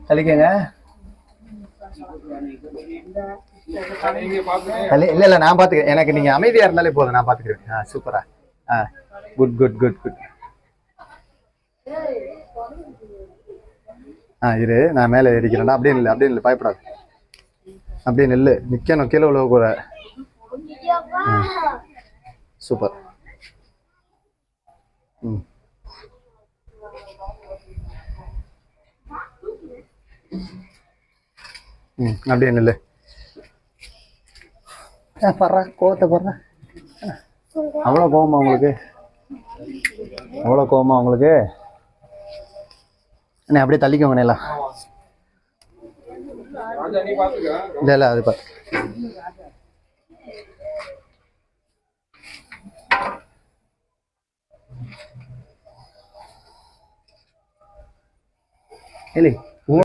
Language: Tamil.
கழிக்கங்க. இல்ல இல்ல நான் பாத்துக்கிறேன். எனக்கு நீங்க அமைதியா இருந்தாலே போதும், நான் பாத்துக்கிறேன். சூப்பரா. Good good good good. இரு, நான் மேலே ஏறிக்கிறேன்டா. அப்படியே இல்லை, அப்படியே இல்லை, பயப்படாது. அப்படியே நெல்லு நிக்கணும், கீழே உள்ள கூட. சூப்பர். அப்படியே நெல்லு. படுறா, கோவத்தை படுறா. அவ்வளோ கோவமா உங்களுக்கு? அவ்வளோ கோவமா உங்களுக்கு? என்ன அப்படியே தள்ளிக்கோங்க நேலா. இல்ல இல்ல, அது பார்த்து இல்லை.